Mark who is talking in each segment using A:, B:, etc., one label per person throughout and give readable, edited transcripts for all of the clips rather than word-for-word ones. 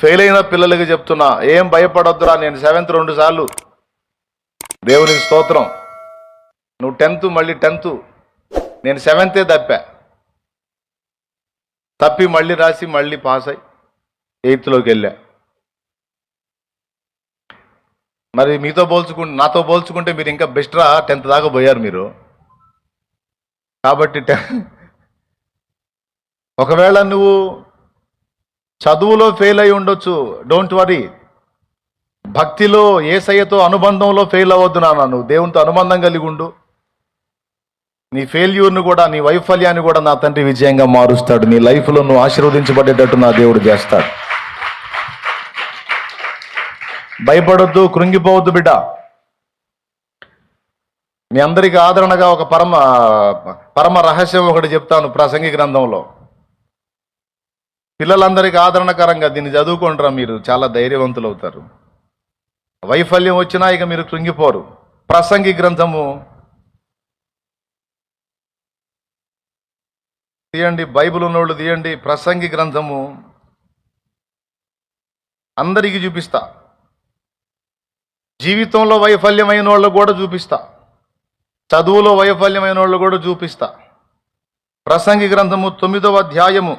A: Fail అయిన పిల్లలకి చెప్తున్నా, ఏం భయపడొద్దురా. నేను 7th 2 సార్లు, దేవునికి స్తోత్రం. నువ్వు 10th మళ్ళీ 10th, నేను 7th తప్పి మళ్ళీ రాసి మళ్ళీ పాస్ అయ్యి 8th వెళ్ళా. మరి నాతో పోల్చుకుంటే మీరు ఇంకా బెస్ట్ రా, 10th దాకా పోయారు మీరు. కాబట్టి ఒకవేళ నువ్వు చదువులో ఫెయిల్ అయి ఉండొచ్చు, డోంట్ వరీ. భక్తిలో యేసయ్యతో అనుబంధంలో ఫెయిల్ అవ్వద్దు నాన్న. నువ్వు దేవునితో అనుబంధం కలిగి ఉండు. నీ ఫెయిల్యూర్ను కూడా, నీ వైఫల్యాన్ని కూడా నా తండ్రి విజయంగా మారుస్తాడు. నీ లైఫ్లో నువ్వు ఆశీర్వదించబడేటట్టు నా దేవుడు చేస్తాడు. భయపడొద్దు, కృంగిపోవద్దు బిడ్డ. మీ అందరికీ ఆదరణగా ఒక పరమ రహస్యం ఒకటి చెప్తాను. ప్రసంగి గ్రంథంలో పిల్లలందరికీ ఆదరణకరంగా దీన్ని చదువుకుంటారా, మీరు చాలా ధైర్యవంతులు అవుతారు. వైఫల్యం వచ్చినా ఇక మీరు కృంగిపోరు. ప్రసంగి గ్రంథము తీయండి, బైబిల్ ఉన్నోళ్ళు తీయండి. ప్రసంగి గ్రంథము అందరికీ చూపిస్తా. జీవితంలో వైఫల్యమైన వాళ్ళు కూడా చూపిస్తా, చదువులో వైఫల్యమైన వాళ్ళు కూడా చూపిస్తా. ప్రసంగి గ్రంథము 9వ అధ్యాయము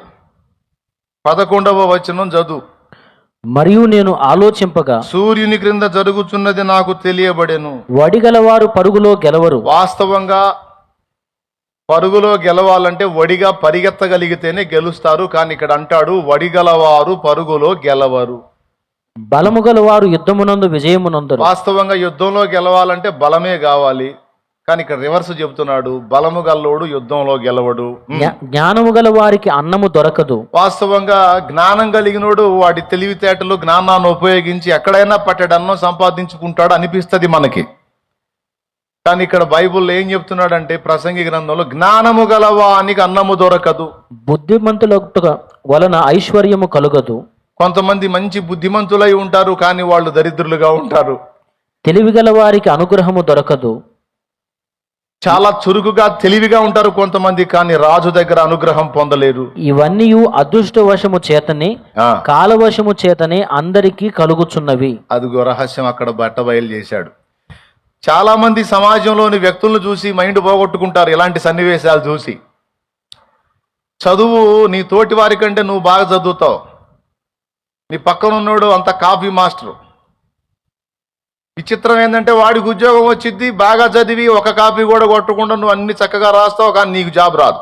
A: 11వ వచనం చదువు.
B: మరియు నేను ఆలోచింపగా,
A: సూర్యుని క్రింద జరుగుతున్నది నాకు తెలియబడెను.
B: వడిగలవారు పరుగులో గెలవరు.
A: వాస్తవంగా పరుగులో గెలవాలంటే వడిగా పరిగెత్తగలిగితేనే గెలుస్తారు. కానీ ఇక్కడ అంటాడు, వడిగలవారు పరుగులో గెలవరు.
B: బలము గలవారు యుద్ధమునందు విజయమునందరు.
A: వాస్తవంగా యుద్ధంలో గెలవాలంటే బలమే కావాలి. కానీ ఇక్కడ రివర్స్ చెబుతున్నాడు, బలము గల్లోడు యుద్ధంలో గెలవడు.
B: జ్ఞానము గల వారికి అన్నము దొరకదు.
A: వాస్తవంగా జ్ఞానం కలిగినోడు వాడి తెలివితేటలు, జ్ఞానాన్ని ఉపయోగించి ఎక్కడైనా పట్టెడు అన్నం సంపాదించుకుంటాడు అనిపిస్తుంది మనకి. కానీ ఇక్కడ బైబుల్లో ఏం చెప్తున్నాడంటే, ప్రసంగి గ్రంథంలో జ్ఞానము గలవానికి అన్నము దొరకదు.
B: బుద్ధిమంతుల వలన ఐశ్వర్యము కలుగదు.
A: కొంతమంది మంచి బుద్ధిమంతులై ఉంటారు, కానీ వాళ్ళు దరిద్రులుగా ఉంటారు.
B: తెలివిగల వారికి అనుగ్రహము దొరకదు.
A: చాలా చురుకుగా తెలివిగా ఉంటారు కొంతమంది, కానీ రాజు దగ్గర అనుగ్రహం పొందలేరు.
B: ఇవన్నీ అదృష్టవశము చేతనే, కాలవశము చేతనే అందరికీ కలుగుచున్నవి.
A: అదిగో రహస్యం అక్కడ బట్టబయలు చేశాడు. చాలా మంది సమాజంలోని వ్యక్తులను చూసి మైండ్ పోగొట్టుకుంటారు. ఇలాంటి సన్నివేశాలు చూసి, చదువు నీ తోటి వారి కంటే నువ్వు బాగా చదువుతావు. నీ పక్కన ఉన్నాడు అంత కాపీ మాస్టరు. విచిత్రం ఏంటంటే, వాడికి ఉద్యోగం వచ్చింది, బాగా చదివి ఒక కాపీ కూడా కొట్టకుండా నువ్వు అన్ని చక్కగా రాస్తావు, కానీ నీకు జాబ్ రాదు.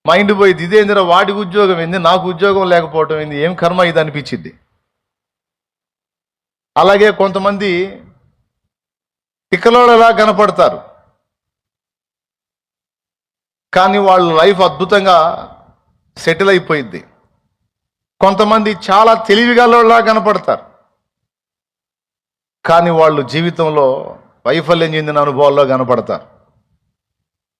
A: మైండ్ పోయింది, ఇదేందిరా వాడికి ఉద్యోగం ఏంది, నాకు ఉద్యోగం లేకపోవటం ఏంది, ఏం కర్మ ఇది అనిపించింది. అలాగే కొంతమంది తిక్కలోడలా కనపడతారు, కానీ వాళ్ళ లైఫ్ అద్భుతంగా సెటిల్ అయిపోయింది. కొంతమంది చాలా తెలివిగలలా కనపడతారు, కానీ వాళ్ళు జీవితంలో వైఫల్యం చెందిన అనుభవాల్లో కనపడతారు.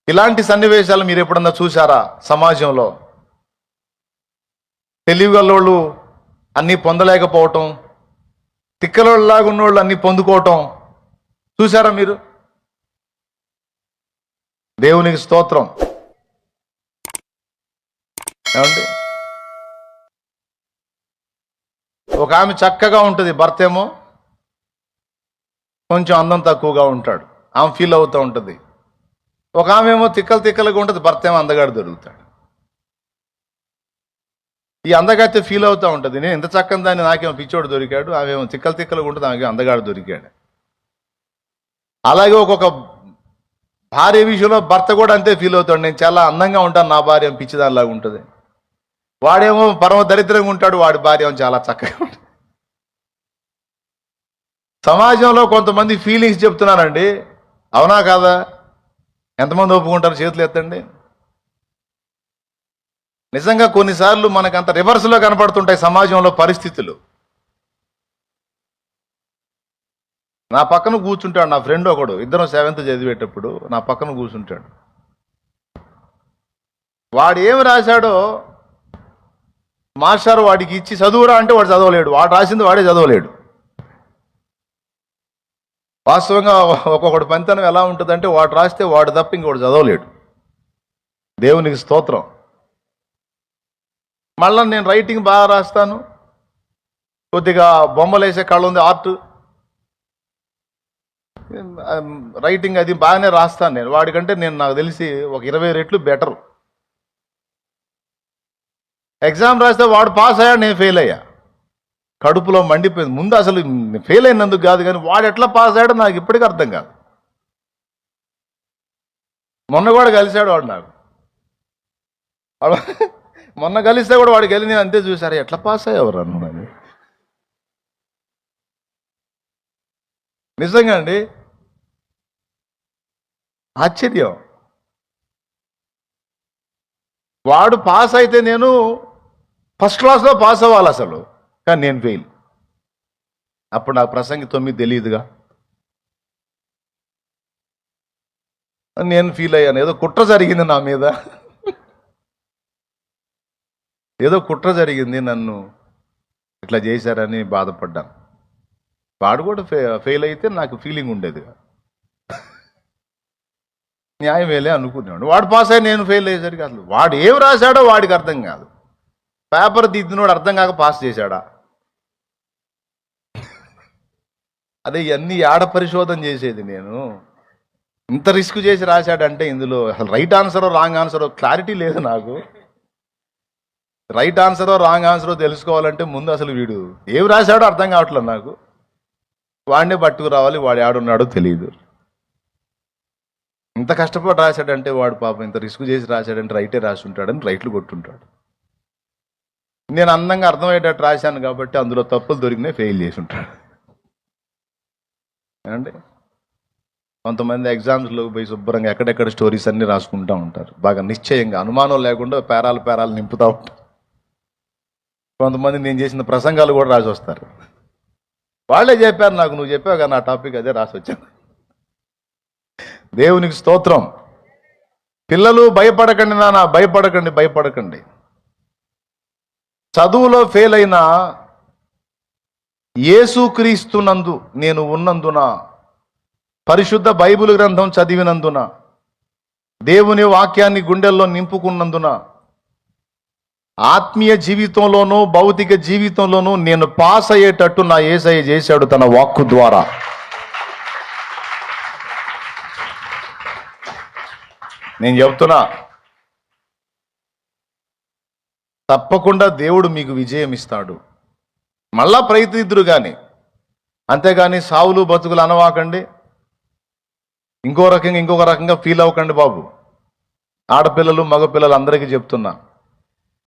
A: ఇలాంటి సన్నివేశాలు మీరు ఎప్పుడన్నా చూసారా సమాజంలో? తెలివిగలోళ్ళు అన్నీ పొందలేకపోవటం, తిక్కలోళ్ళలాగా ఉన్నోళ్ళు అన్నీ పొందుకోవటం చూసారా మీరు? దేవునికి స్తోత్రం. ఏమండి, ఒక ఆమె చక్కగా ఉంటుంది, భర్త ఏమో కొంచెం అందం తక్కువగా ఉంటాడు, ఆమె ఫీల్ అవుతూ ఉంటుంది. ఒక ఆమె ఏమో తిక్కలుగా ఉంటుంది, భర్త ఏమో అందగాడు దొరుకుతాడు. ఈ అందగాడితే ఫీల్ అవుతూ ఉంటుంది, నేను ఇంత చక్కని దాన్ని నాకేమో పిచ్చోడు దొరికాడు, ఆమెమో తిక్కలుగా ఉంటుంది, ఆమె అందగాడు దొరికాడు. అలాగే ఒక్కొక్క భార్య విషయంలో భర్త కూడా అంతే ఫీల్ అవుతాడు, నేను చాలా అందంగా ఉంటాను, నా భార్య పిచ్చిదానిలాగా ఉంటుంది. వాడేమో పరమ దరిద్రంగా ఉంటాడు, వాడి భార్య ఏమో చాలా చక్కగా ఉంటుంది. సమాజంలో కొంతమంది ఫీలింగ్స్ చెప్తున్నానండి, అవునా కాదా? ఎంతమంది ఒప్పుకుంటారు? చేతులు ఎత్తండి. నిజంగా కొన్నిసార్లు మనకు అంత రివర్స్లో కనపడుతుంటాయి సమాజంలో పరిస్థితులు. నా పక్కన కూర్చుంటాడు నా ఫ్రెండ్ ఒకడు, ఇద్దరం 7th చదివేటప్పుడు నా పక్కన కూర్చుంటాడు. వాడు ఏమి రాశాడో మాస్టర్ వాడికి ఇచ్చి చదువురా అంటే వాడు చదవలేడు, వాడు రాసింది వాడే చదవలేడు. వాస్తవంగా ఒక్కొక్కడు పనితనం ఎలా ఉంటుందంటే, వాడు రాస్తే వాడు తప్ప ఇంకోటి చదవలేడు. దేవునికి స్తోత్రం. మళ్ళీ నేను రైటింగ్ బాగా రాస్తాను, కొద్దిగా బొమ్మలు వేసే కళ్ళు ఉంది, ఆర్ట్ రైటింగ్ అది బాగానే రాస్తాను నేను. వాడికంటే నేను నాకు తెలిసి ఒక 20 రెట్లు బెటర్. ఎగ్జామ్ రాస్తే వాడు పాస్ అయ్యాడు, నేను ఫెయిల్ అయ్యా. కడుపులో మండిపోయింది. ముందు అసలు ఫెయిల్ అయినందుకు కాదు, కానీ వాడు ఎట్లా పాస్ అయ్యాడో నాకు ఇప్పటికీ అర్థం కాదు. మొన్న కూడా కలిశాడు వాడు నాకు. మొన్న కలిస్తే కూడా వాడికి వెళ్ళి నేను అంతే చూసారు, ఎట్లా పాస్ అయ్యేవారు అన్నాను. నిజంగా అండి, ఆశ్చర్యం. వాడు పాస్ అయితే నేను ఫస్ట్ క్లాస్లో పాస్ అవ్వాలి అసలు, కానీ నేను ఫెయిల్. అప్పుడు నాకు ప్రసంగి 9 తెలియదుగా. నేను ఫీల్ అయ్యాను, ఏదో కుట్ర జరిగింది నా మీద, ఏదో కుట్ర జరిగింది, నన్ను ఇట్లా చేశారని బాధపడ్డాను. వాడు కూడా ఫెయిల్ అయితే నాకు ఫీలింగ్ ఉండేది, న్యాయమేలే అనుకున్నాడు. వాడు పాస్ అయ్యి నేను ఫెయిల్ అయ్యేసరికి అసలు వాడు ఏం రాశాడో వాడికి అర్థం కాదు. పేపర్ దిద్దినోడు అర్థం కాక పాస్ చేశాడా? అదే ఇవన్నీ ఆడ పరిశోధన చేసేది నేను. ఇంత రిస్క్ చేసి రాశాడంటే ఇందులో అసలు రైట్ ఆన్సరో రాంగ్ ఆన్సరో క్లారిటీ లేదు నాకు. రైట్ ఆన్సరో రాంగ్ ఆన్సరో తెలుసుకోవాలంటే ముందు అసలు వీడు ఏం రాశాడో అర్థం కావట్లేదు నాకు. వాడినే పట్టుకు రావాలి, వాడు ఆడున్నాడో తెలియదు. ఇంత కష్టపడి రాశాడంటే వాడు పాపం ఇంత రిస్క్ చేసి రాశాడంటే రైటే రాసి ఉంటాడని రైట్లు కొట్టుంటాడు. నేను అందంగా అర్థమయ్యేటట్టు రాశాను కాబట్టి అందులో తప్పులు దొరికినాయి, ఫెయిల్ చేసి ఉంటాడు. ఏమండి, కొంతమంది ఎగ్జామ్స్లో పోయి శుభ్రంగా ఎక్కడెక్కడ స్టోరీస్ అన్నీ రాసుకుంటూ ఉంటారు, బాగా నిశ్చయంగా అనుమానం లేకుండా పేరాలు నింపుతూ ఉంటారు. కొంతమంది నేను చేసిన ప్రసంగాలు కూడా రాసి వస్తారు. వాళ్ళే చెప్పారు నాకు, నువ్వు చెప్పావు కదా నా టాపిక్, అదే రాసి వచ్చాను. దేవునికి స్తోత్రం. పిల్లలు భయపడకండి నాన్న, భయపడకండి. చదువులో ఫెయిల్ అయిన యేసుక్రీస్తునందు నేను ఉన్నందున, పరిశుద్ధ బైబిల్ గ్రంథం చదివినందున, దేవుని వాక్యాన్ని గుండెల్లో నింపుకున్నందున, ఆత్మీయ జీవితంలోనూ భౌతిక జీవితంలోనూ నేను పాస్ అయ్యేటట్టు నా యేసయ్య చేశాడు తన వాక్కు ద్వారా. నేను చెప్తున్నా, తప్పకుండా దేవుడు మీకు విజయం ఇస్తాడు. మళ్ళా ప్రయత్నిద్దురు కానీ, అంతేగాని సావులు బతుకులు అనవాకండి, ఇంకొక రకంగా ఫీల్ అవ్వకండి బాబు. ఆడపిల్లలు మగపిల్లలు అందరికీ చెప్తున్నా,